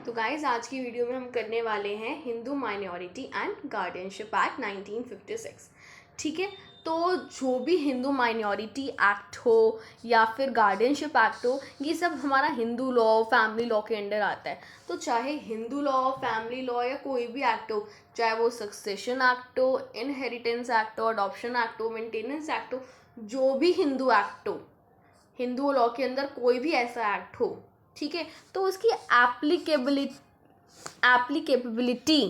तो गाइज आज की वीडियो में हम करने वाले हैं Hindu minority and guardianship act 1956। ठीक है, तो जो भी हिंदू माइनॉरिटी एक्ट हो या फिर गार्डियनशिप एक्ट हो, ये सब हमारा हिंदू लॉ फैमिली लॉ के अंडर आता है। तो चाहे हिंदू लॉ फैमिली लॉ या कोई भी एक्ट हो, चाहे वो सक्सेशन एक्ट हो, इनहेरिटेंस एक्ट हो, अडॉप्शन एक्ट हो, मेंटेनेंस एक्ट हो, जो भी हिंदू एक्ट हो, हिंदू लॉ के अंदर कोई भी ऐसा एक्ट हो, ठीक है, तो उसकी एप्लीकेबिलिटी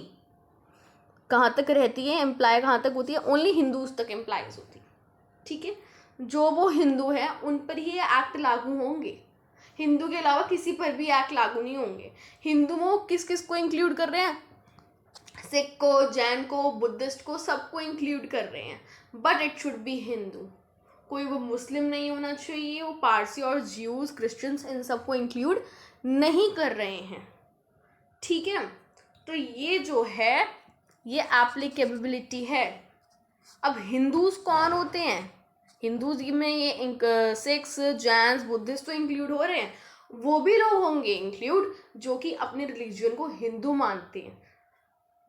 कहाँ तक रहती है, एम्प्लाई कहाँ तक होती है, ओनली हिंदूज तक एम्प्लाइज होती है। ठीक है, जो वो हिंदू है उन पर ही ये एक्ट लागू होंगे, हिंदू के अलावा किसी पर भी एक्ट लागू नहीं होंगे। हिंदू वो किस किस को इंक्लूड कर रहे हैं, सिख को, जैन को, बुद्धिस्ट को, सबको इंक्लूड कर रहे हैं, but it should be Hindu. कोई वो मुस्लिम नहीं होना चाहिए, वो पारसी और ज्यूज क्रिश्चियंस इन सबको इंक्लूड नहीं कर रहे हैं। ठीक है, तो ये जो है ये एप्लीकेबिलिटी है। अब हिंदूज कौन होते हैं, हिंदूज में ये सिख्स, जैन्स, बुद्धिस्ट तो इंक्लूड हो रहे हैं, वो भी लोग होंगे इंक्लूड जो कि अपने रिलीजन को हिंदू मानते हैं।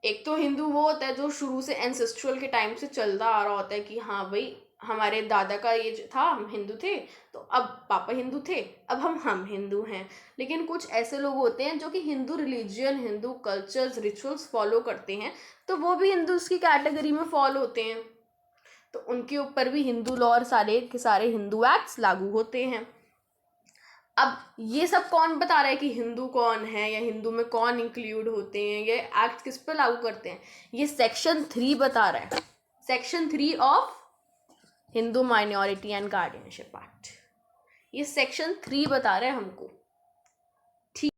एक तो हिंदू वो होता है जो शुरू से एंसेस्ट्रल के टाइम से चलता आ रहा होता है कि हाँ भाई हमारे दादा का ये था, हम हिंदू थे, तो अब पापा हिंदू थे, अब हम हिंदू हैं। लेकिन कुछ ऐसे लोग होते हैं जो कि Hindu religion, Hindu cultures, rituals follow करते हैं, तो वो भी हिंदूज की कैटेगरी में फॉल होते हैं, तो उनके ऊपर भी हिंदू लॉ और सारे के सारे हिंदू एक्ट्स लागू होते हैं। अब ये सब कौन बता रहा है कि हिंदू कौन है या हिंदू में कौन इंक्लूड होते हैं, ये एक्ट किस पे लागू करते हैं, ये सेक्शन 3 बता रहा है। Section 3 of Hindu minority and guardianship act, ये सेक्शन 3 बता रहा है हमको। ठीक,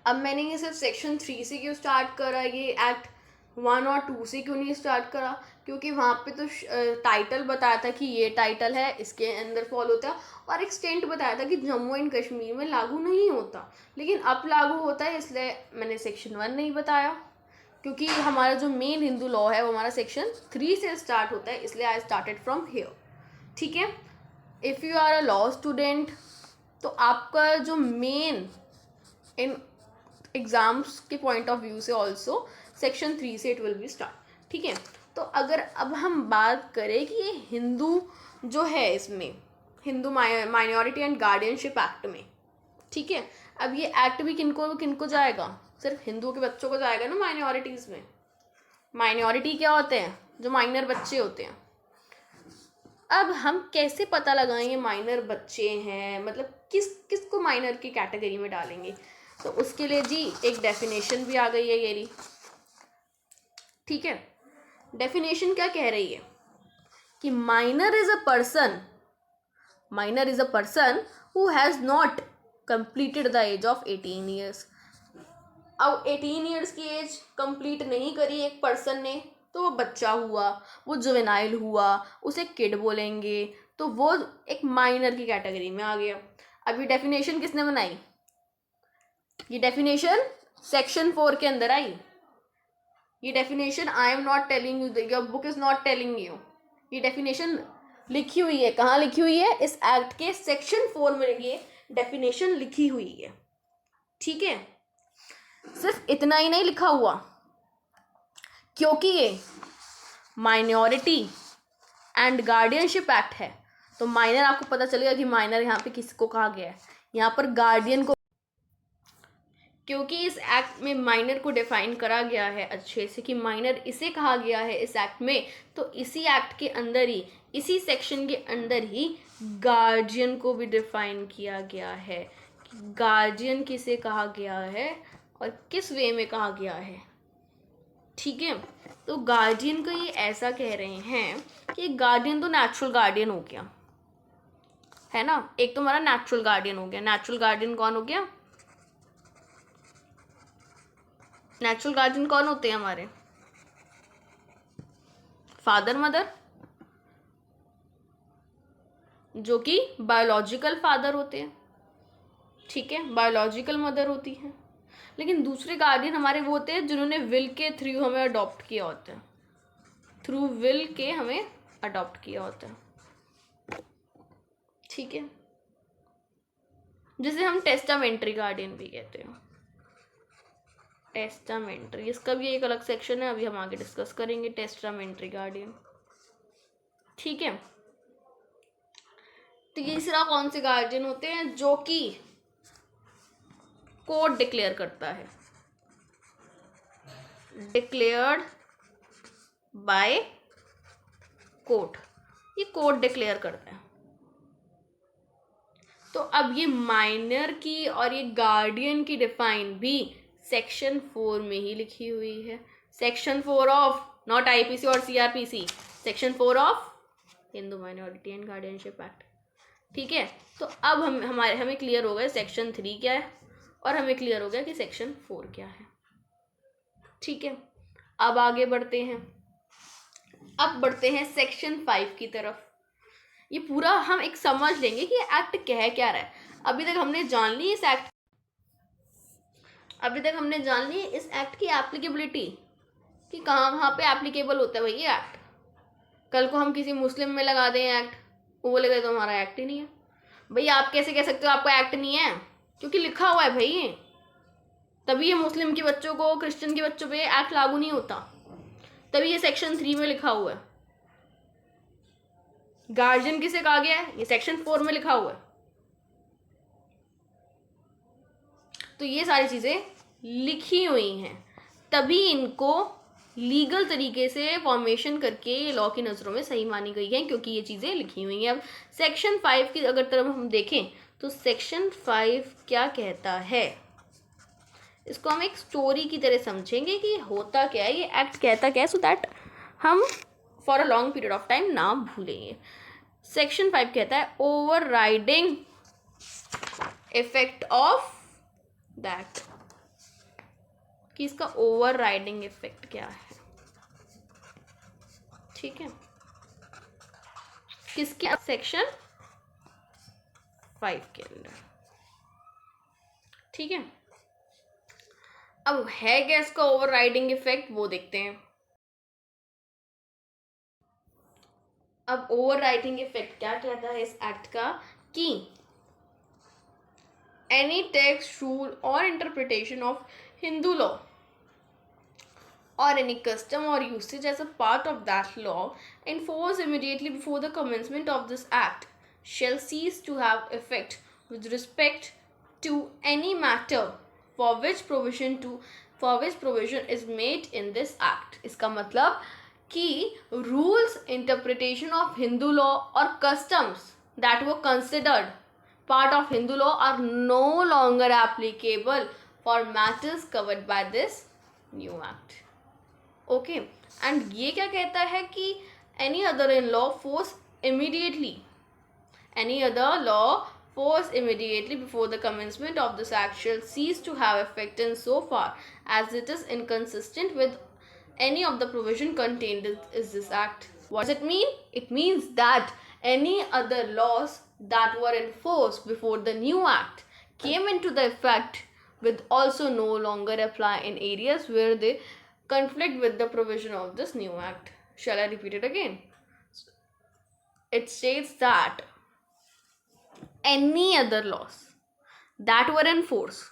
अब मैंने ये सिर्फ सेक्शन 3 से क्यों स्टार्ट करा, ये एक्ट 1 और 2 से क्यों नहीं स्टार्ट करा, क्योंकि वहाँ पे तो टाइटल बताया था कि ये टाइटल है, इसके अंदर फॉलो होता है, और एक्सटेंट बताया था कि जम्मू एंड कश्मीर में लागू नहीं होता, लेकिन अब लागू होता है, इसलिए मैंने सेक्शन 1 नहीं बताया। क्योंकि हमारा जो मेन हिंदू लॉ है वो हमारा सेक्शन 3 से स्टार्ट होता है, इसलिए आई स्टार्टेड फ्रॉम हियर। ठीक है, if you are a law student तो आपका जो मेन इन एग्जाम्स के पॉइंट ऑफ व्यू से ऑल्सो सेक्शन 3 से इट विल बी स्टार्ट। ठीक है, तो अगर अब हम बात करें कि ये हिंदू जो है, इसमें Hindu minority and guardianship act में, ठीक है, अब ये एक्ट भी किनको किनको जाएगा, सिर्फ हिंदुओं के बच्चों को जाएगा ना। माइनॉरिटीज़ में माइनॉरिटी क्या होते हैं, जो माइनर बच्चे होते हैं। अब हम कैसे पता लगाएं ये माइनर बच्चे हैं, मतलब किस किस को माइनर की कैटेगरी में डालेंगे, तो उसके लिए जी एक डेफिनेशन भी आ गई है ये रही। ठीक है, डेफिनेशन क्या कह रही है कि minor is a person who has not completed the age of 18 years. अब 18 ईयर्स की एज कंप्लीट नहीं करी एक पर्सन ने, तो वो बच्चा हुआ, वो जुवेनाइल हुआ, उसे किड बोलेंगे, तो वो एक माइनर की कैटेगरी में आ गया। अब ये डेफिनेशन किसने बनाई, ये डेफिनेशन सेक्शन 4 के अंदर आई। ये definition I am not telling you, your book is not telling you, ये डेफिनेशन लिखी हुई है। कहाँ लिखी हुई है, इस एक्ट के सेक्शन 4 में ये डेफिनेशन लिखी हुई है। ठीक है, सिर्फ इतना ही नहीं लिखा हुआ, क्योंकि ये माइनॉरिटी एंड गार्डियनशिप एक्ट है, तो माइनर आपको पता चलेगा कि माइनर यहाँ पे किसको कहा गया है, यहाँ पर गार्डियन को, क्योंकि इस एक्ट में माइनर को डिफाइन करा गया है अच्छे से कि माइनर इसे कहा गया है इस एक्ट में, तो इसी एक्ट के अंदर ही, इसी सेक्शन के अंदर ही गार्जियन को भी डिफाइन किया गया है कि गार्जियन किसे कहा गया है और किस वे में कहा गया है। ठीक है, तो गार्जियन को ये ऐसा कह रहे हैं कि गार्डियन तो नेचुरल गार्डियन हो गया है ना, एक तो हमारा नेचुरल गार्डियन हो गया। नेचुरल गार्डियन कौन हो गया, नेचुरल गार्डियन कौन होते हैं हमारे, फादर मदर, जो कि बायोलॉजिकल फादर होते हैं। ठीक है, बायोलॉजिकल मदर होती है। लेकिन दूसरे गार्डियन हमारे वो होते हैं जिन्होंने विल के थ्रू हमें अडॉप्ट किया होता है, थ्रू विल के हमें अडॉप्ट किया होता है। ठीक है, जिसे हम टेस्टामेंट्री गार्डियन भी कहते हैं। टेस्टामेंट्री, इसका भी एक अलग सेक्शन है, अभी हम आगे डिस्कस करेंगे टेस्टामेंट्री गार्डियन। ठीक है, तीसरा कौन से गार्डियन होते हैं? जो कि कोर्ट डिक्लेयर करता है, डिक्लेयर्ड बाय कोर्ट, ये कोर्ट डिक्लेयर करता है। तो अब ये माइनर की और ये गार्डियन की डिफाइन भी सेक्शन 4 में ही लिखी हुई है। सेक्शन 4 ऑफ, नॉट आईपीसी और CrPC, section 4 of Hindu minority and guardianship act. ठीक है, तो अब हमें क्लियर हो गया सेक्शन 3 क्या है और हमें क्लियर हो गया कि सेक्शन 4 क्या है। ठीक है, अब आगे बढ़ते हैं। अब बढ़ते हैं सेक्शन 5 की तरफ। ये पूरा हम एक समझ लेंगे कि एक्ट कह क्या रहा है। अभी तक हमने जान ली इस एक्ट की एप्लीकेबिलिटी, कि कहाँ पे एप्लीकेबल होता है भाई ये एक्ट। कल को हम किसी मुस्लिम में लगा दें एक्ट, वो बोलेगा तो हमारा एक्ट ही नहीं है। भाई आप कैसे कह सकते हो आपका एक्ट नहीं है? क्योंकि लिखा हुआ है भाई, तभी ये मुस्लिम के बच्चों को, क्रिश्चियन के बच्चों पे एक्ट लागू नहीं होता, तभी ये सेक्शन 3 में लिखा हुआ है। गार्जियन किसे कहा गया है? ये सेक्शन 4 में लिखा हुआ है। तो ये सारी चीजें लिखी हुई हैं, तभी इनको लीगल तरीके से फॉर्मेशन करके लॉ की नज़रों में सही मानी गई है, क्योंकि ये चीज़ें लिखी हुई हैं। अब सेक्शन 5 की अगर तरफ हम देखें तो सेक्शन 5 क्या कहता है, इसको हम एक स्टोरी की तरह समझेंगे कि होता क्या है, ये एक्ट कहता क्या है, सो दैट हम for a long period of time ना भूलेंगे। सेक्शन 5 कहता है over riding effect of that, कि इसका ओवर राइडिंग इफेक्ट क्या है। ठीक है, किसके? सेक्शन 5 के अंदर। ठीक है, अब है क्या इसका ओवर राइडिंग इफेक्ट, वो देखते हैं। अब ओवर राइडिंग इफेक्ट क्या कहता है इस एक्ट का, कि एनी टेक्स्ट, रूल और interpretation of Hindu law or any custom or usage as a part of that law enforced immediately before the commencement of this act shall cease to have effect with respect to any matter for which provision is made in this act। इसका मतलब कि rules, interpretation of Hindu law or customs that were considered part of Hindu law are no longer applicable for matters covered by this new act। Okay, and ये क्या कहता है कि any other law force immediately before the commencement of this act shall cease to have effect in so far as it is inconsistent with any of the provision contained in this act। What does it mean? It means that any other laws that were enforced before the new act came into the effect will also no longer apply in areas where they conflict with the provision of this new act। Shall I repeat it again? It states that any other laws that were in force,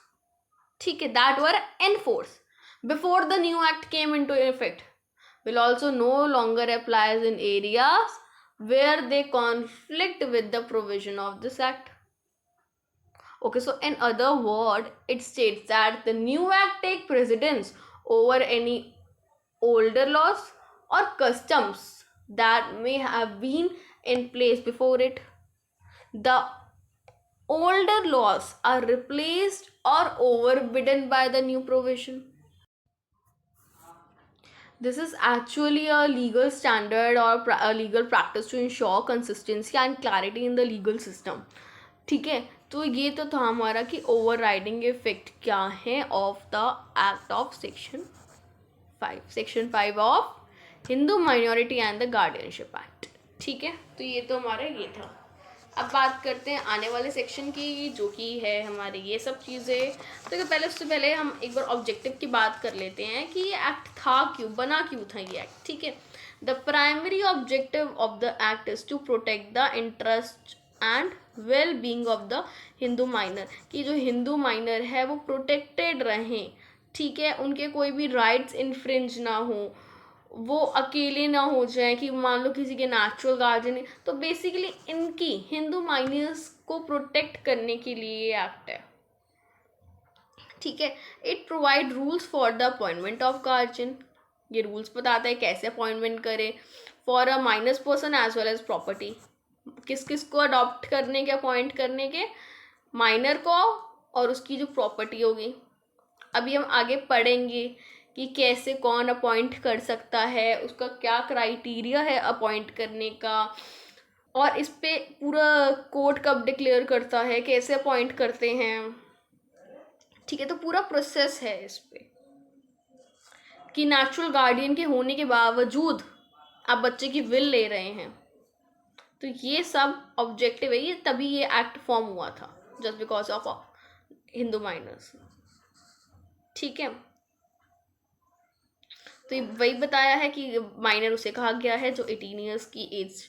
ठीक है, that were in force before the new act came into effect will also no longer apply in areas where they conflict with the provision of this act। Okay, so in other words, it states that the new act take precedence over any older laws or customs that may have been in place before it। The older laws are replaced or overridden by the new provision। This is actually a legal standard or a legal practice to ensure consistency and clarity in the legal system। ठीक है, तो ये तो था हमारा कि over riding effect क्या है of the act of section 5 of Hindu minority and the guardianship act. ठीक है, तो ये तो हमारा ये था। अब बात करते हैं आने वाले सेक्शन की, जो कि है हमारे ये सब चीज़ें। तो पहले उससे पहले हम एक बार ऑब्जेक्टिव की बात कर लेते हैं कि ये एक्ट था क्यों, बना क्यों था ये एक्ट। ठीक है, the primary objective of the act is to protect the interest and well being of the Hindu minor, कि जो हिंदू माइनर है वो प्रोटेक्टेड रहें, ठीक है, उनके कोई भी राइट्स इन्फ्रिंज ना हो, वो अकेले ना हो जाए कि मान लो किसी के नेचुरल गार्जियन है, तो बेसिकली इनकी हिंदू माइनर्स को प्रोटेक्ट करने के लिए ये एक्ट है, ठीक है। It provide rules for the appointment of guardian, ये रूल्स बताता है कैसे अपॉइंटमेंट करें, for a minor's person as well as property, किस किस को अडॉप्ट करने के, अपॉइंट करने के, माइनर को और उसकी जो प्रॉपर्टी होगी। अभी हम आगे पढ़ेंगे कि कैसे कौन अपॉइंट कर सकता है, उसका क्या क्राइटेरिया है अपॉइंट करने का, और इस पे पूरा कोर्ट कब डिक्लेयर करता है, कैसे अपॉइंट करते हैं, ठीक है। तो पूरा प्रोसेस है इस पे, कि नेचुरल गार्डियन के होने के बावजूद आप बच्चे की विल ले रहे हैं, तो ये सब ऑब्जेक्टिव है, ये तभी ये एक्ट फॉर्म हुआ था, just because of Hindu minors, ठीक है। तो ये वही बताया है कि माइनर उसे कहा गया है जो 18 ईयर्स की एज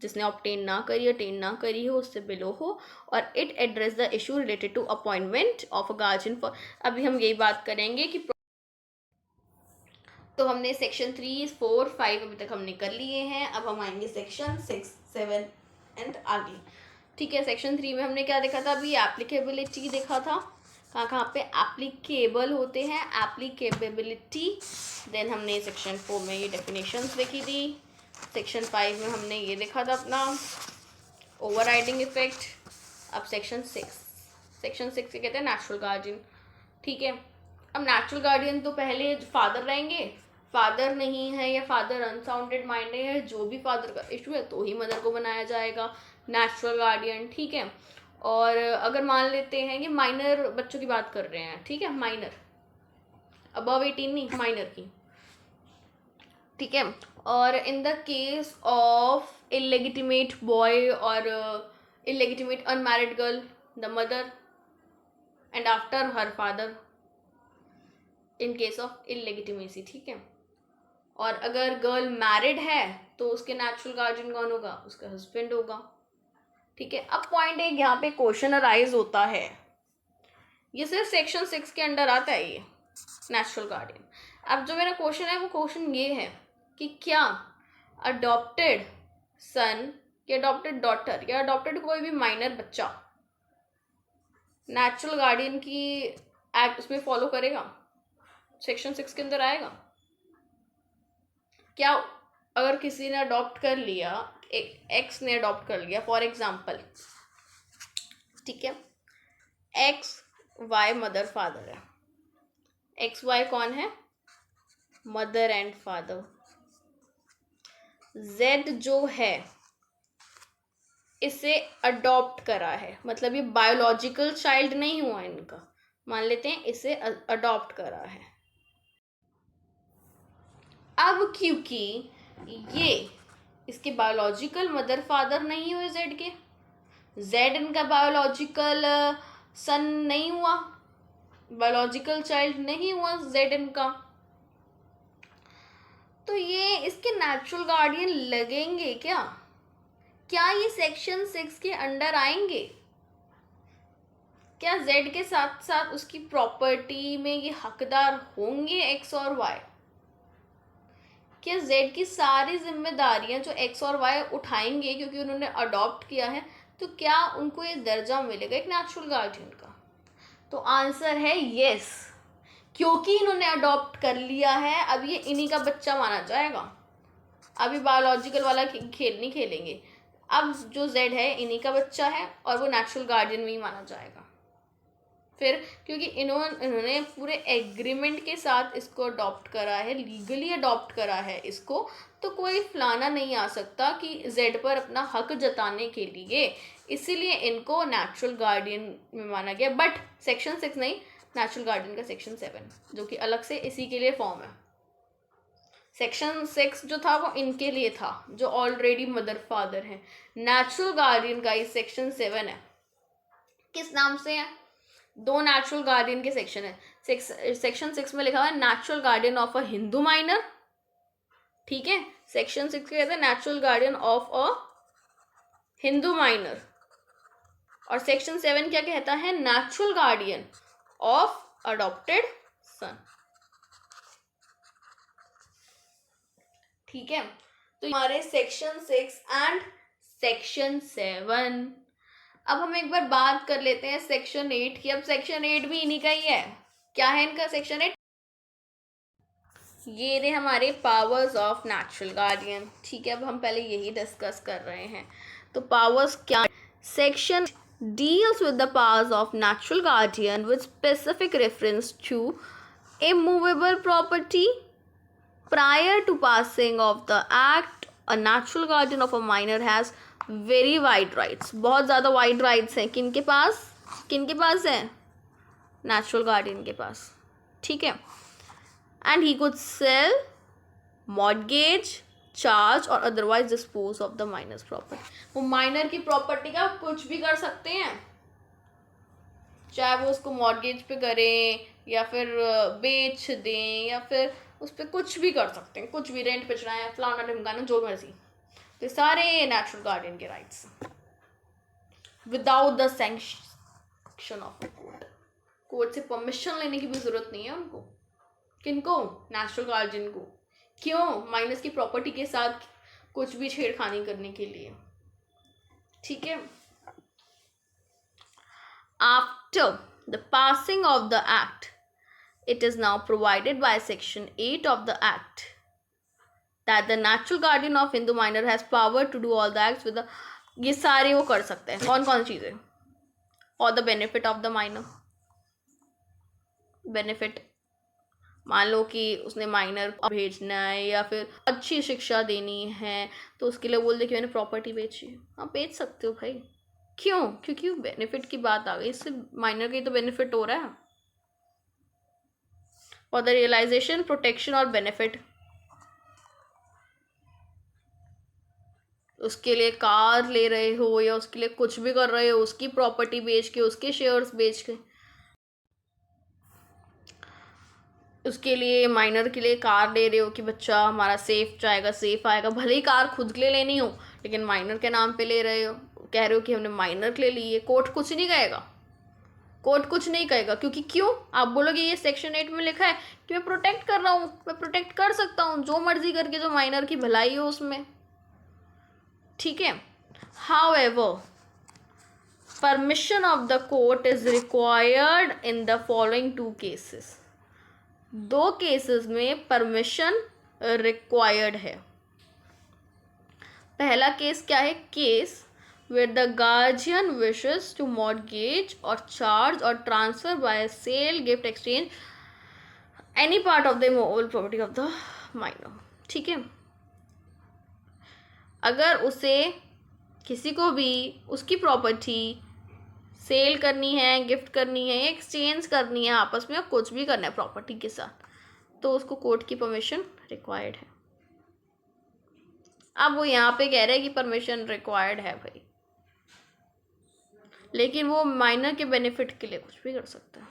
जिसने ऑब्टेन ना करी, अटेन ना करी हो, उससे बिलो हो, और it address the issue related to appointment of a guardian for, अभी हम यही बात करेंगे कि तो हमने सेक्शन 3, 4, 5 अभी तक हमने कर लिए हैं, अब हम आएंगे सेक्शन 6, 7 एंड आगे, ठीक है। सेक्शन 3 में हमने क्या देखा था, अभी एप्लीकेबिलिटी देखा था, कहाँ कहाँ पे एप्लीकेबल होते हैं, एप्लीकेबिलिटी। देन हमने सेक्शन 4 में ये डेफिनेशंस देखी थी, सेक्शन 5 में हमने ये देखा था अपना ओवरराइडिंग इफेक्ट। अब सेक्शन 6 के कहते हैं नेचुरल गार्जियन, ठीक है। अब नेचुरल गार्डियन तो पहले फादर रहेंगे, फादर नहीं है या फादर अनसाउंडेड माइंड है, जो भी फादर का इशू है तो ही मदर को बनाया जाएगा नेचुरल गार्डियन, ठीक है। और अगर मान लेते हैं कि माइनर बच्चों की बात कर रहे हैं, ठीक है, माइनर अबव 18 नहीं, माइनर की, ठीक है। और in the case of illegitimate boy और illegitimate unmarried girl, the mother and after her father in case of illegitimacy, ठीक है। और अगर गर्ल मैरिड है तो उसके नेचुरल गार्जियन कौन होगा, उसका हस्बैंड होगा, ठीक है। अब पॉइंट एक यहाँ पे क्वेश्चन अराइज होता है, ये सिर्फ सेक्शन 6 के अंडर आता है ये नेचुरल गार्डियन। अब जो मेरा क्वेश्चन है वो क्वेश्चन ये है कि क्या अडॉप्टेड सन या अडॉप्टेड डॉटर या अडॉप्टेड कोई भी माइनर बच्चा नेचुरल गार्डियन की एक्ट उसमें फॉलो करेगा, सेक्शन 6 के अंदर आएगा क्या? अगर किसी ने अडॉप्ट कर लिया, एक्स ने अडॉप्ट कर लिया फॉर एग्जाम्पल, ठीक है, एक्स वाई मदर फादर है, एक्स वाई कौन है, मदर एंड फादर, जेड जो है इसे अडॉप्ट करा है, मतलब ये बायोलॉजिकल चाइल्ड नहीं हुआ इनका, मान लेते हैं इसे अडॉप्ट करा है। अब क्योंकि ये इसके बायोलॉजिकल मदर फादर नहीं हुए जेड के, जेड इनका बायोलॉजिकल सन नहीं हुआ, बायोलॉजिकल चाइल्ड नहीं हुआ जेड इनका, तो ये इसके नेचुरल गार्डियन लगेंगे क्या? क्या ये सेक्शन 6 के अंडर आएंगे? क्या जेड के साथ साथ उसकी प्रॉपर्टी में ये हकदार होंगे एक्स और वाई? क्या जेड की सारी जिम्मेदारियां जो एक्स और वाई उठाएंगे क्योंकि उन्होंने अडॉप्ट किया है, तो क्या उनको ये दर्जा मिलेगा एक नेचुरल गार्डियन का? तो आंसर है यस, क्योंकि इन्होंने अडॉप्ट कर लिया है, अब ये इन्हीं का बच्चा माना जाएगा, अभी बायोलॉजिकल वाला खेल नहीं खेलेंगे, अब जो जेड है इन्हीं का बच्चा है और वो नेचुरल गार्डियन में ही माना जाएगा। फिर क्योंकि इन्होंने पूरे एग्रीमेंट के साथ इसको अडॉप्ट करा है, लीगली अडॉप्ट करा है इसको, तो कोई फलाना नहीं आ सकता कि जेड पर अपना हक जताने के लिए, इसीलिए इनको नेचुरल गार्डियन में माना गया। बट सेक्शन 6 नहीं, नेचुरल गार्डियन का सेक्शन 7 जो कि अलग से इसी के लिए फॉर्म है। सेक्शन 6 जो था वो इनके लिए था जो ऑलरेडी मदर फादर हैं, नेचुरल गार्डियन का ये सेक्शन 7 है। किस नाम से है? दो नेचुरल गार्डियन के सेक्शन है, सेक्शन 6 में लिखा हुआ है natural guardian of a Hindu minor, ठीक है। सेक्शन 6 कहते हैं natural guardian of a Hindu minor, और सेक्शन 7 क्या कहता है? नेचुरल गार्डियन ऑफ अडॉप्टेड सन। ठीक है, तो हमारे सेक्शन 6 एंड सेक्शन 7। अब हम एक बार बात कर लेते हैं सेक्शन 8 की। अब सेक्शन 8 भी इन्हीं का ही है। क्या है इनका सेक्शन 8? ये रहे हमारे पावर्स ऑफ नेचुरल गार्डियन। ठीक है, अब हम पहले यही डिस्कस कर रहे हैं। तो पावर्स क्या? Section deals with the powers of natural guardian with specific reference to immovable property. Prior to passing of the act, a natural guardian of a minor has very wide rights. बहुत ज़्यादा wide rights हैं। किनके पास है? Natural guardian के पास। ठीक है, and he could sell, mortgage, charge or otherwise dispose of the minor's property. वो minor की प्रॉपर्टी का कुछ भी कर सकते हैं, चाहे वो उसको मॉर्गेज पे करें या फिर बेच दें या फिर उस पर कुछ भी कर सकते हैं, कुछ भी रेंट पे चढ़ाएं, फलाना ढिमकाना, जो मर्जी। तो सारे नेचुरल गार्डियन के rights without the sanction of court से परमिशन लेने की भी जरूरत नहीं है उनको। किनको? नेचुरल गार्डियन को। क्यों? माइनस की प्रॉपर्टी के साथ कुछ भी छेड़खानी करने के लिए। ठीक है, after the passing of the act it is now provided by section 8 of the act that the natural guardian of Hindu minor has power to do all the acts with the, ये सारे वो कर सकते हैं। कौन कौन चीजें? और the benefit of the minor. Benefit, मान लो कि उसने माइनर भेजना है या फिर अच्छी शिक्षा देनी है, तो उसके लिए बोल दे कि मैंने प्रॉपर्टी बेची। हाँ, बेच सकते हो भाई। क्यों? क्योंकि बेनिफिट की बात आ गई, इससे माइनर की तो बेनिफिट हो रहा है। और द रियलाइजेशन, प्रोटेक्शन और बेनिफिट, उसके लिए कार ले रहे हो या उसके लिए कुछ भी कर रहे हो, उसकी प्रॉपर्टी बेच के, उसके शेयर्स बेच के, उसके लिए माइनर के लिए कार ले रहे हो कि बच्चा हमारा सेफ जाएगा, सेफ आएगा। भले ही कार खुद के लिए लेनी हो, लेकिन माइनर के नाम पे ले रहे हो, कह रहे हो कि हमने माइनर के लिए ली है। कोर्ट कुछ नहीं कहेगा, कोर्ट कुछ नहीं कहेगा। क्योंकि क्यों? आप बोलोगे ये सेक्शन 8 में लिखा है कि मैं प्रोटेक्ट कर रहा हूँ, मैं प्रोटेक्ट कर सकता हूँ जो मर्जी करके, जो माइनर की भलाई हो उसमें। ठीक है, however permission of the court is required in the following 2 cases. 2 cases में परमिशन रिक्वायर्ड है। पहला केस क्या है? Case where the guardian wishes to mortgage or charge or transfer by sale, gift, exchange any part of the immovable property of the minor। ठीक है, अगर उसे किसी को भी उसकी प्रॉपर्टी सेल करनी है, गिफ्ट करनी है, एक्सचेंज करनी है, आपस में कुछ भी करना है प्रॉपर्टी के साथ, तो उसको कोर्ट की परमिशन रिक्वायर्ड है। अब वो यहाँ पे कह रहे हैं कि परमिशन रिक्वायर्ड है भाई, लेकिन वो माइनर के बेनिफिट के लिए कुछ भी कर सकता है,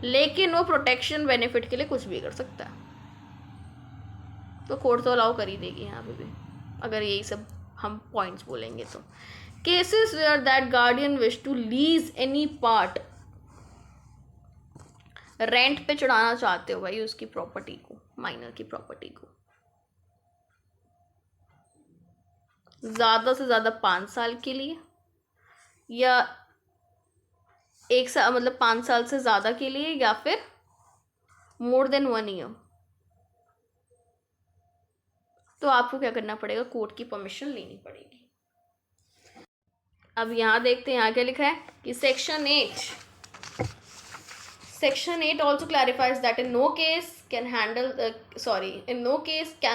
लेकिन वो प्रोटेक्शन बेनिफिट के लिए कुछ भी कर सकता है। तो कोर्ट तो अलाउ कर ही देगी यहाँ पे भी, अगर यही सब हम पॉइंट्स बोलेंगे तो। Cases where that guardian wish to lease any part, rent पे चढ़ाना चाहते हो भाई उसकी प्रॉपर्टी को, माइनर की प्रॉपर्टी को, ज़्यादा से ज़्यादा 5 साल के लिए या 1 साल, मतलब 5 साल से ज़्यादा के लिए, या फिर मोर देन 1 ईयर, तो आपको क्या करना पड़ेगा? कोर्ट की परमिशन लेनी पड़ेगी। अब यहाँ देखते हैं यहाँ क्या लिखा है कि section 8 also clarifies that in no case can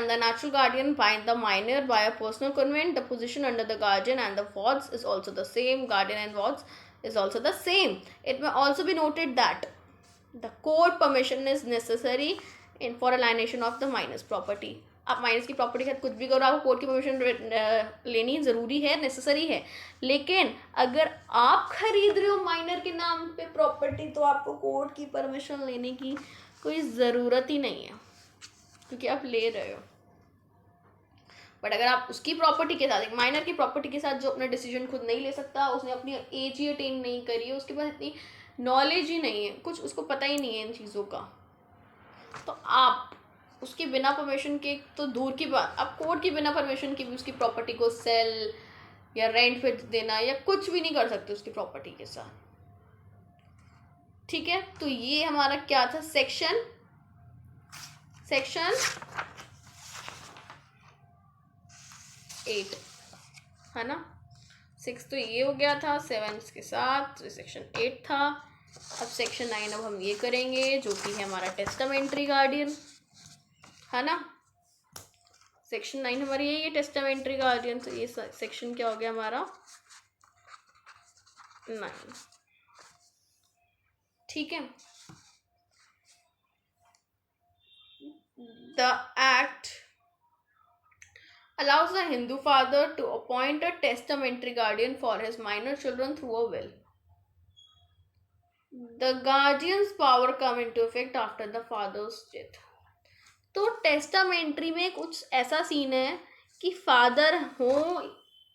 the natural guardian bind the minor by a personal covenant. The position under the guardian and the wards is also the same. Guardian and wards is also the same. It may also be noted that the court permission is necessary for alienation of the minor's property. आप minus की property के साथ कुछ भी करो, आपको court की permission लेनी ज़रूरी है, नेसेसरी है। लेकिन अगर आप खरीद रहे हो माइनर के नाम पे प्रॉपर्टी, तो आपको कोर्ट की परमिशन लेने की कोई ज़रूरत ही नहीं है, क्योंकि आप ले रहे हो। बट अगर आप उसकी प्रॉपर्टी के साथ, एक माइनर की प्रॉपर्टी के साथ जो अपना डिसीजन खुद नहीं ले सकता, उसने अपनी एज ही अटेन नहीं करी है, उसके पास इतनी नॉलेज ही नहीं है, कुछ उसको पता ही नहीं है इन चीज़ों का, तो आप उसके बिना परमिशन के, तो दूर की बात, आप कोर्ट की बिना परमिशन के भी उसकी प्रॉपर्टी को सेल या रेंट पे देना या कुछ भी नहीं कर सकते उसकी प्रॉपर्टी के साथ। ठीक है, तो ये हमारा क्या था, सेक्शन 8 है ना। 6 तो ये हो गया था, 7 के साथ सेक्शन 8 था। अब सेक्शन 9 अब हम ये करेंगे जो कि है हमारा टेस्टामेंट्री गार्डियन, है ना। सेक्शन 9 हमारी ये टेस्टामेंट्री गार्डियन, तो ये सेक्शन क्या हो गया हमारा 9। ठीक है, the act allows the Hindu father to appoint a testamentary guardian for his minor children through a will. The guardian's power come into effect after the father's death. तो testamentary में कुछ ऐसा सीन है कि फादर हो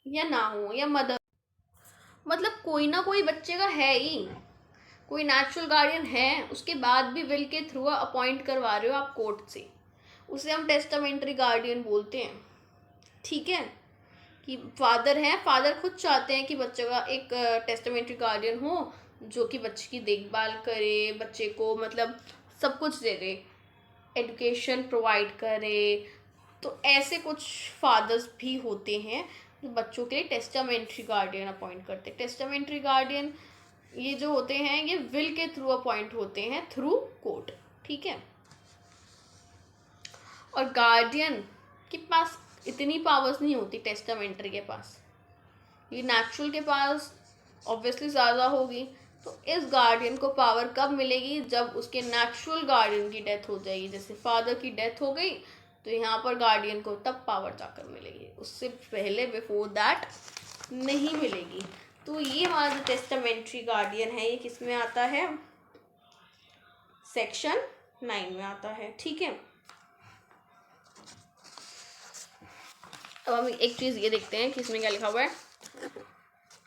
या ना हो या मदर, मतलब कोई ना कोई बच्चे का है ही, कोई नेचुरल गार्डियन है, उसके बाद भी विल के थ्रू अपॉइंट करवा रहे हो आप कोर्ट से, उसे हम टेस्टामेंट्री गार्डियन बोलते हैं। ठीक है, कि फादर हैं, फादर खुद चाहते हैं कि बच्चे का एक टेस्टामेंट्री गार्डियन हो जो कि बच्चे की देखभाल करे, बच्चे को मतलब सब कुछ दे दे, एजुकेशन प्रोवाइड करे। तो ऐसे कुछ फादर्स भी होते हैं जो बच्चों के लिए टेस्टामेंट्री गार्डियन अपॉइंट करते हैं। टेस्टामेंट्री गार्डियन ये जो होते हैं ये विल के थ्रू अपॉइंट होते हैं थ्रू कोर्ट। ठीक है, और गार्डियन के पास इतनी पावर्स नहीं होती टेस्टामेंट्री के पास, ये नेचुरल के पास ऑब्वियसली ज़्यादा होगी। तो इस गार्डियन को पावर कब मिलेगी, जब उसके नेचुरल गार्डियन की डेथ हो जाएगी। जैसे फादर की डेथ हो गई तो यहाँ पर गार्डियन को तब पावर जाकर मिलेगी, उससे पहले बिफोर दैट नहीं मिलेगी। तो ये हमारा जो टेस्टामेंट्री गार्डियन है ये किस में आता है, सेक्शन 9 में आता है। ठीक है, अब हम एक चीज़ ये देखते हैं कि इसमें क्या लिखा हुआ है।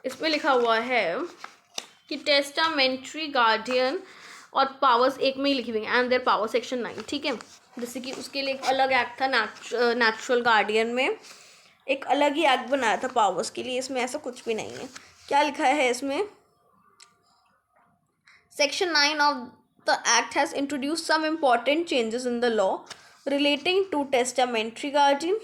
इसमें लिखा हुआ है कि टेस्टामेंट्री गार्डियन और पावर्स एक में ही लिखी हुई हैं एंड देयर पावर, सेक्शन 9। ठीक है, जैसे कि उसके लिए एक अलग एक्ट था, नेचुरल गार्डियन में एक अलग ही एक्ट बनाया था पावर्स के लिए, इसमें ऐसा कुछ भी नहीं है। क्या लिखा है इसमें, section 9 of the act has introduced some important changes in the law relating to testamentary guardian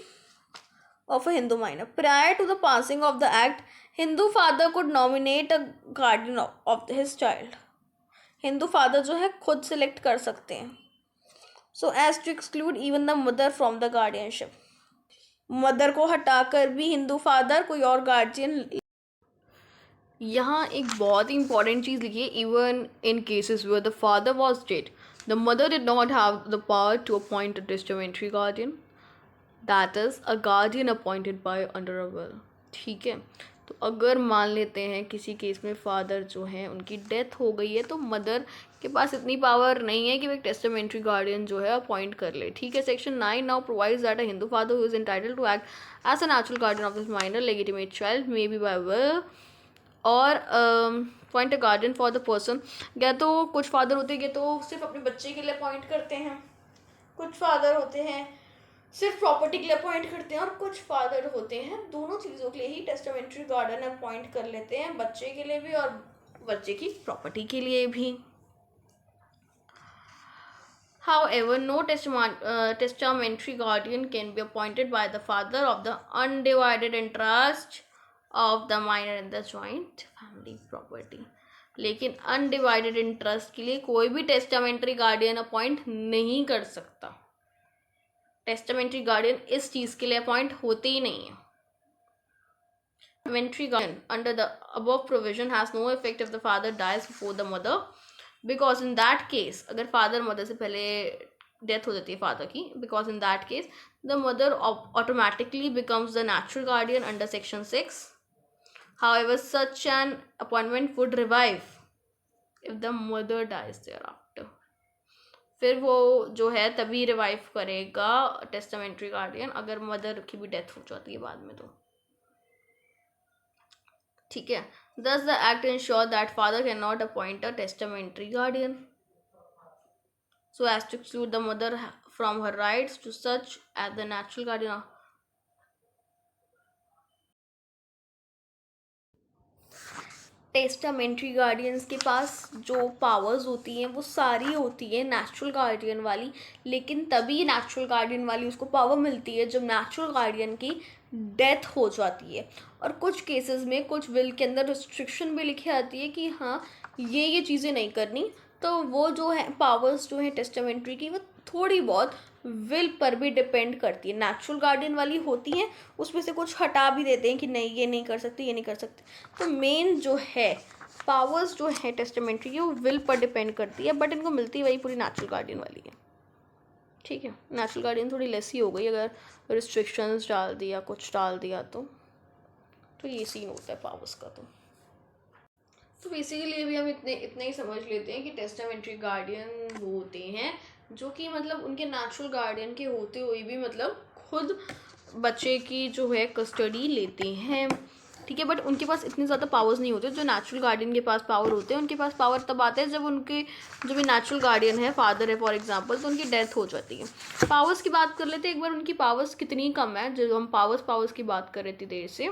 of a Hindu minor. Prior to the passing of the act, Hindu father could nominate a guardian of his child. Hindu father जो है खुद select कर सकते हैं, so as to exclude even the mother from the guardianship. Mother को हटाकर भी Hindu father कोई और गार्जियन। यहाँ एक बहुत ही इंपॉर्टेंट चीज़ लिखी है, even in cases where the father was dead the mother did not have the power to appoint a testamentary guardian, that is a guardian appointed by under a will. ठीक है, तो अगर मान लेते हैं किसी केस में फादर जो हैं उनकी डेथ हो गई है तो मदर के पास इतनी पावर नहीं है कि वो एक टेस्टामेंट्री गार्डियन जो है अपॉइंट कर ले। ठीक है, section 9 now provides that a Hindu father who is entitled to act as a natural guardian of his minor legitimate child may be by will or appoint a guardian for the person. या तो कुछ father होते हैं तो सिर्फ अपने बच्चे के लिए अपॉइंट करते हैं, कुछ फादर होते हैं सिर्फ प्रॉपर्टी के लिए अपॉइंट करते हैं, और कुछ फादर होते हैं दोनों चीज़ों के लिए ही टेस्टामेंट्री गार्डियन अपॉइंट कर लेते हैं, बच्चे के लिए भी और बच्चे की प्रॉपर्टी के लिए भी। However, no testamentary guardian can be appointed by the father of the undivided interest of the minor in the joint family property. लेकिन अनडिवाइडेड इंटरेस्ट के लिए कोई भी टेस्टामेंट्री गार्डियन अपॉइंट नहीं कर सकता। टेस्टामेंट्री गार्डियन इस चीज़ के लिए अपॉइंट होते ही नहीं है। Testamentary guardian under the above provision has no effect if the father dies before the mother, because in that case अगर फादर मदर से पहले डेथ हो जाती है फादर की, because in that case the mother automatically becomes the natural guardian under section 6. However, such an appointment would revive if the mother dies thereafter. फिर वो जो है तभी रिवाइव करेगा टेस्टामेंट्री गार्डियन, अगर मदर की भी डेथ हो जाती है बाद में तो। ठीक है, Thus the act ensure that father cannot appoint a testamentary guardian so as to exclude the mother from her rights to such as the natural guardian. Testamentary guardians के पास जो पावर्स होती हैं वो सारी होती है नेचुरल गार्डियन वाली, लेकिन तभी नेचुरल गार्डियन वाली उसको पावर मिलती है जब नेचुरल गार्डियन की डेथ हो जाती है। और कुछ केसेस में कुछ विल के अंदर रिस्ट्रिक्शन भी लिखी आती है कि हाँ ये चीज़ें नहीं करनी, तो वो जो है पावर्स जो है टेस्टामेंट्री की वो थोड़ी बहुत विल पर भी डिपेंड करती है। नेचुरल गार्डियन वाली होती हैं उसमें से कुछ हटा भी देते हैं कि नहीं ये नहीं कर सकते, ये नहीं कर सकते। तो मेन जो है पावर्स जो है टेस्टामेंट्री की वो विल पर डिपेंड करती है, बट इनको मिलती वही पूरी नेचुरल गार्डियन वाली है। ठीक है, नेचुरल गार्डियन थोड़ी लेस ही हो गई अगर रिस्ट्रिक्शंस डाल दिया, कुछ डाल दिया तो ये सीन होता है पावर्स का। तो बेसिकली अभी हम इतने ही समझ लेते हैं कि टेस्टामेंट्री गार्डियन वो होते हैं जो कि मतलब उनके नेचुरल गार्डियन के होते हुए भी मतलब खुद बच्चे की जो है कस्टडी लेते हैं। ठीक है, बट उनके पास इतने ज़्यादा पावर्स नहीं होते जो नेचुरल गार्डियन के पास पावर होते हैं। उनके पास पावर तब आते हैं जब उनके जो भी नेचुरल गार्डियन है, फादर है फॉर एग्जांपल, तो उनकी डेथ हो जाती है। पावर्स की बात कर लेते हैं एक बार, उनकी पावर्स कितनी कम है। जो हम पावर्स की बात कर रहे थे देर से,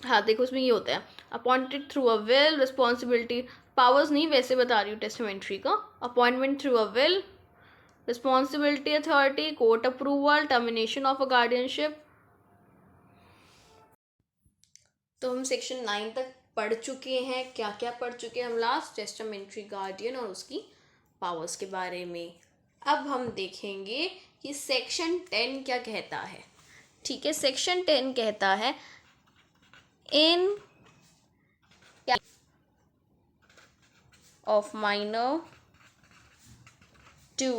हाँ देखो उसमें ये होता है appointed through a will, responsibility, powers नहीं वैसे बता रही हूँ टेस्टामेंट्री का, appointment through a will, responsibility, authority, court approval, termination of a guardianship. तो हम सेक्शन 9 तक पढ़ चुके हैं। क्या क्या पढ़ चुके हैं हम लास्ट? टेस्टामेंट्री गार्डियन और उसकी पावर्स के बारे में। अब हम देखेंगे कि सेक्शन 10 क्या कहता है। ठीक है, सेक्शन 10 कहता है in of minor to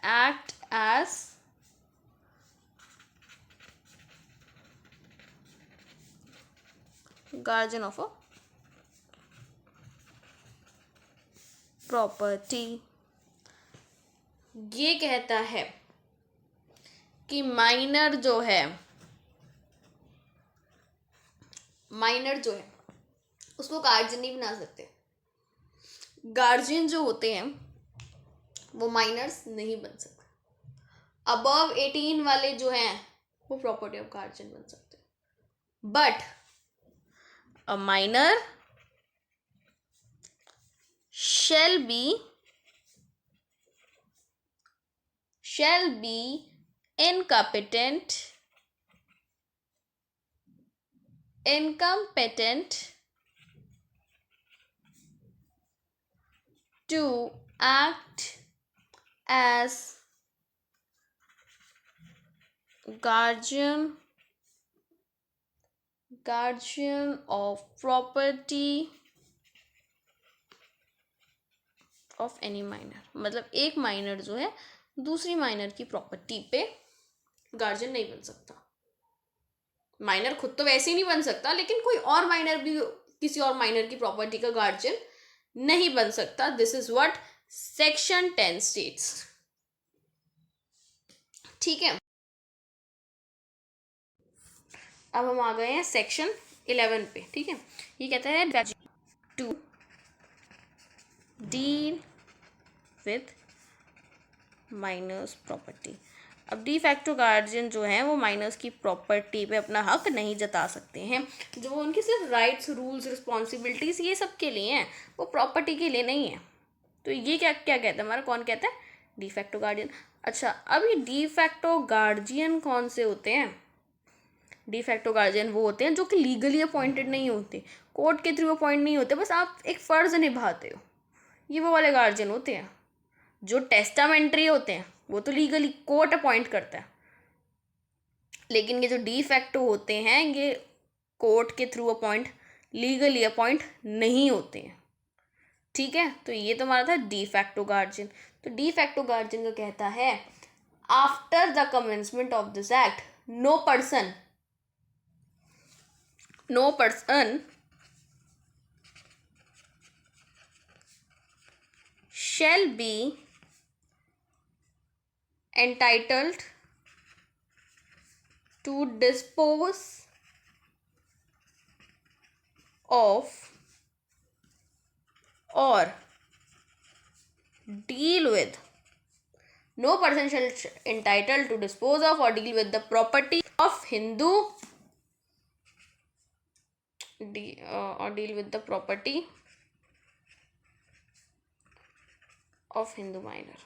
act as guardian of a property। ये कहता है कि माइनर जो है उसको गार्जियन नहीं बना सकते। गार्जियन जो होते हैं वो माइनर्स नहीं बन सकते। अबव 18 वाले जो हैं वो प्रॉपर्टी ऑफ गार्जियन बन सकते हैं। But a minor shall be incompetent to act as guardian of property of any minor। मतलब एक माइनर जो है दूसरी माइनर की प्रॉपर्टी पे गार्जियन नहीं बन सकता। माइनर खुद तो वैसे ही नहीं बन सकता, लेकिन कोई और माइनर भी किसी और माइनर की प्रॉपर्टी का गार्जियन नहीं बन सकता। This is what section 10 states. ठीक है, अब हम आ गए हैं सेक्शन 11 पे। ठीक है, ये कहता है to deal with minor's property. अब डी फैक्टो गार्जियन जो है वो माइनर्स की प्रॉपर्टी पे अपना हक नहीं जता सकते हैं। जो उनकी सिर्फ राइट्स, रूल्स, रिस्पॉन्सिबिलिटीज ये सब के लिए हैं, वो प्रॉपर्टी के लिए नहीं है। तो ये क्या क्या कहता है हमारा, कौन कहता है? D facto guardian. अच्छा, अब ये डी फैक्टो गार्जियन कौन से होते हैं? डी फैक्टो गार्जियन वो होते हैं जो कि लीगली अपॉइंटेड नहीं होते, कोर्ट के थ्रू अपॉइंट नहीं होते, बस आप एक फ़र्ज़ निभाते हो, ये वो वाले गार्जियन होते हैं। जो टेस्टामेंट्री होते हैं वो तो लीगली कोर्ट अपॉइंट करता है, लेकिन ये जो डी फैक्टो होते हैं ये कोर्ट के थ्रू लीगली अपॉइंट नहीं होते हैं। ठीक है, तो ये तो हमारा था डी फैक्टो गार्जियन। तो डी फैक्टो गार्जियन का कहता है after the commencement of this act no person shall be entitled to dispose of or deal with. No person shall entitled to dispose of or deal with the property of Hindu or deal with the property of Hindu minor.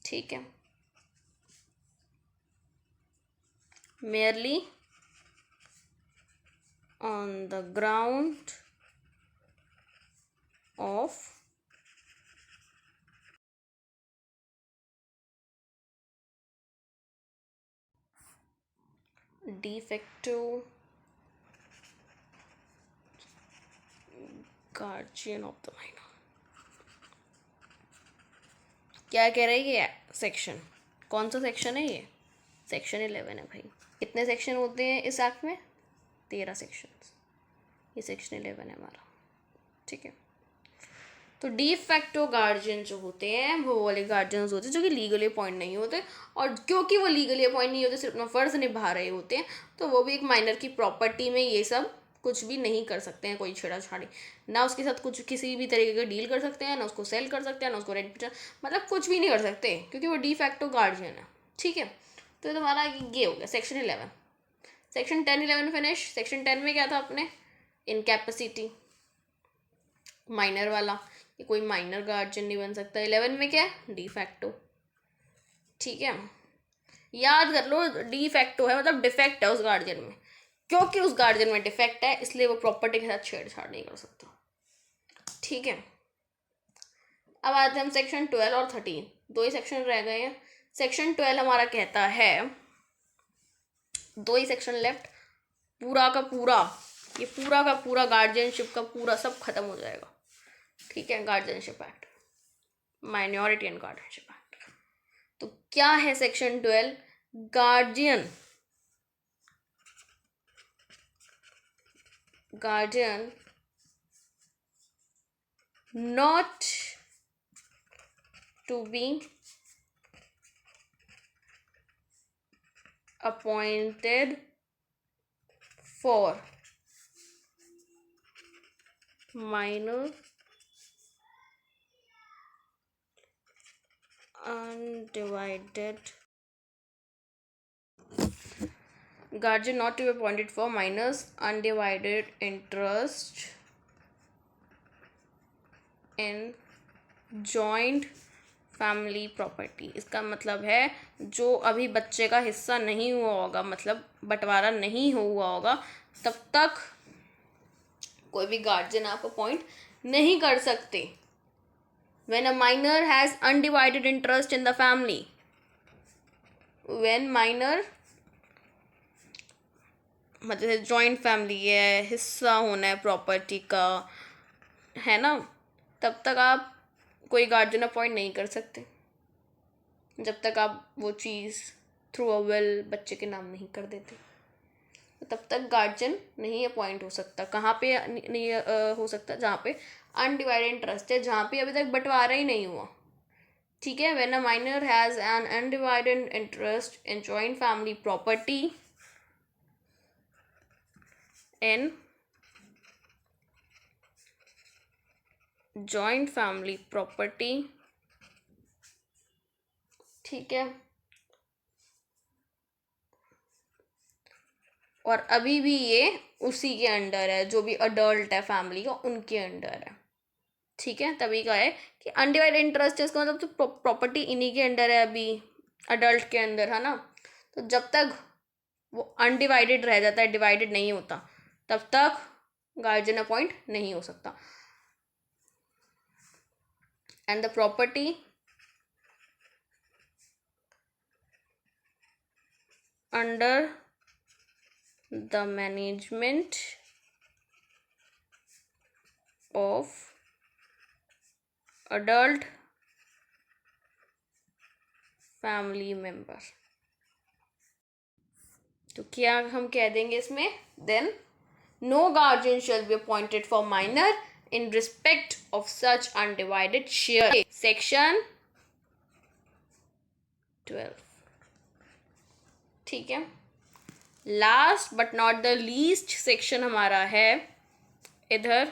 ठीक है. Merely on the ground of de facto guardian of the minor. क्या कह रहा है ये section? कौन सा section है ये? सेक्शन 11 है भाई. कितने सेक्शन होते हैं इस एक्ट में? 13 सेक्शंस. ये सेक्शन 11 है हमारा. ठीक है. तो डी फैक्टो गार्जियन जो होते हैं वो वाले गार्जियंस होते हैं जो कि लीगली अपॉइंट नहीं होते, और क्योंकि वो लीगली अपॉइंट नहीं होते, सिर्फ अपना फ़र्ज़ निभा रहे होते हैं, तो वो भी एक माइनर की प्रॉपर्टी में ये सब कुछ भी नहीं कर सकते हैं. कोई छेड़ाछाड़ी ना उसके साथ कुछ किसी भी तरीके का डील कर सकते हैं, ना उसको सेल कर सकते हैं, ना उसको रेंट पे, मतलब कुछ भी नहीं कर सकते क्योंकि वो डी फैक्टो गार्जियन है. ठीक है. तो तुम्हारा ये हो गया सेक्शन 11. Section 10-11 finish. सेक्शन 10 में क्या था अपने? इनकैपेसिटी, माइनर वाला, कि कोई माइनर गार्जियन नहीं बन सकता. 11 में क्या है? De facto. ठीक है. याद कर लो, डी फैक्टो है मतलब डिफेक्ट है उस गार्जियन में. क्योंकि उस गार्जियन में डिफेक्ट है इसलिए वो प्रॉपर्टी के साथ छेड़छाड़ नहीं कर सकता. ठीक है. अब आते हैं हम सेक्शन 12 और 13. 2 ही सेक्शन रह गए हैं. सेक्शन 12 हमारा कहता है, 2 ही सेक्शन लेफ्ट, पूरा का पूरा, ये पूरा का पूरा गार्जियनशिप का पूरा सब खत्म हो जाएगा. ठीक है. Guardianship act, minority and guardianship act. तो क्या है section 12? Guardian not to be appointed for minor undivided guardian not to be appointed for minors undivided interest in joint family property. इसका मतलब है जो अभी बच्चे का हिस्सा नहीं हुआ होगा, मतलब बंटवारा नहीं हुआ होगा, तब तक कोई भी गार्जियन आप अपॉइंट नहीं कर सकते. When a minor has undivided interest in the family, when minor मतलब जॉइंट फैमिली है, हिस्सा होना है प्रॉपर्टी का, है ना, तब तक आप कोई गार्जियन अपॉइंट नहीं कर सकते जब तक आप वो चीज़ थ्रू अ विल बच्चे के नाम नहीं कर देते. तब तक गार्जियन नहीं अपॉइंट हो सकता. कहाँ पे नहीं हो सकता? जहाँ पे अनडिवाइडेड इंटरेस्ट है, जहाँ पे अभी तक बंटवारा ही नहीं हुआ. ठीक है. When a minor has an undivided interest in joint family property in joint family property. ठीक है. और अभी भी ये उसी के अंडर है, जो भी अडल्ट है फैमिली का उनके अंडर है. ठीक है. तभी का है कि अनडिवाइडेड इंटरेस्ट है, इसका मतलब तो प्रॉपर्टी इन्हीं के अंडर है अभी, अडल्ट के अंदर, है ना. तो जब तक वो अनडिवाइडेड रह जाता है, डिवाइडेड नहीं होता, तब तक गार्जियन अपॉइंट नहीं हो सकता. And the property under the management of adult family member. तो क्या हम कह देंगे इसमें? Then no guardian shall be appointed for minor in respect of such undivided share. Section 12. ठीक है, last but not the least section हमारा है इधर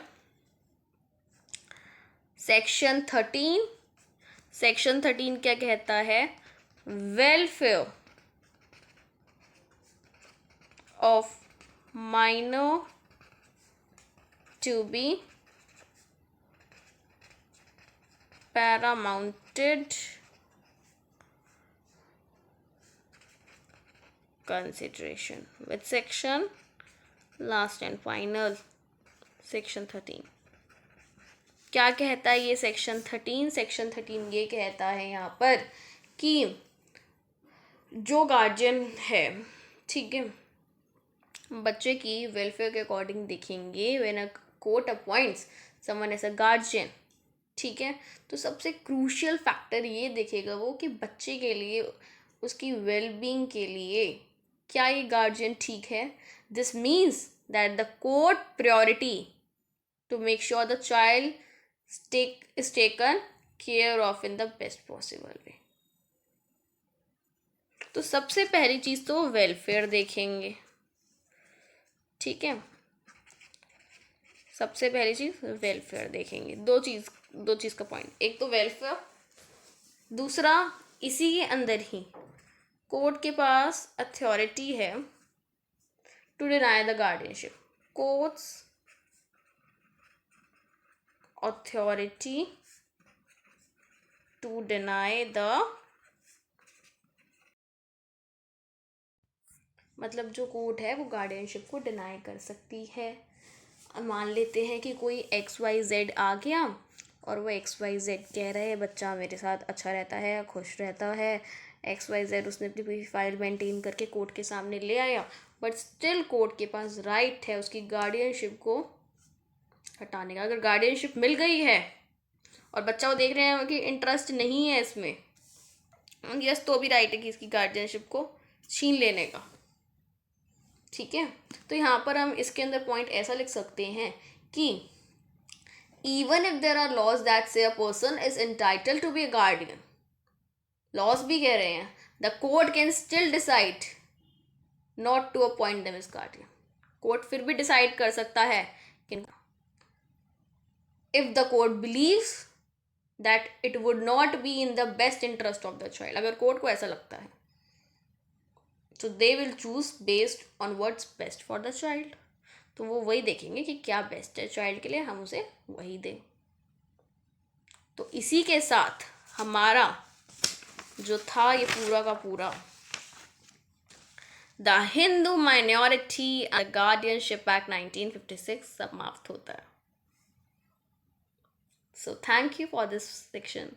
सेक्शन 13. सेक्शन 13 क्या कहता है? Welfare of minor to be paramounted consideration with section last and final section 13. क्या कहता है ये सेक्शन 13? सेक्शन 13 ये कहता है यहाँ पर कि जो गार्जियन है, ठीक है, बच्चे की वेलफेयर के अकॉर्डिंग देखेंगे. When a court appoints someone as a guardian, ठीक है, तो सबसे क्रूशियल फैक्टर ये देखेगा वो कि बच्चे के लिए, उसकी वेलबींग के लिए क्या ये गार्जियन ठीक है. This means that the court priority to make sure the child is taken care of in the best possible way. तो सबसे पहली चीज तो वेलफेयर देखेंगे, ठीक है, सबसे पहली चीज वेलफेयर देखेंगे. दो चीज का पॉइंट, एक तो वेलफेयर, दूसरा इसी के अंदर ही कोर्ट के पास अथॉरिटी है to deny the guardianship. Courts authority to deny the, मतलब जो कोर्ट है वो गार्डियनशिप को डिनाई कर सकती है. मान लेते हैं कि कोई XYZ आ गया और वो XYZ कह रहे हैं बच्चा मेरे साथ अच्छा रहता है, खुश रहता है. XYZ उसने अपनी पूरी फाइल मेंटेन करके कोर्ट के सामने ले आया, बट स्टिल कोर्ट के पास राइट है उसकी गार्डियनशिप को हटाने का. अगर गार्डियनशिप मिल गई है और बच्चा वो देख रहे हैं कि इंटरेस्ट नहीं है इसमें, यस, तो भी राइट है कि इसकी गार्डियनशिप को छीन लेने का. ठीक है, तो यहाँ पर हम इसके अंदर पॉइंट ऐसा लिख सकते हैं कि even if there are laws that say a person is entitled to be a guardian, laws भी कह रहे हैं the court can still decide not to appoint them as guardian. Court फिर भी डिसाइड कर सकता है कि if the court believes that it would not be in the best interest of the child. अगर कोर्ट को ऐसा लगता है so they will choose based on what's best for the child. तो वो वही देखेंगे कि क्या बेस्ट है चाइल्ड के लिए, हम उसे वही दें. तो इसी के साथ हमारा जो था ये पूरा का पूरा the Hindu minority and guardianship act 1956 समाप्त होता है. So thank you for this section.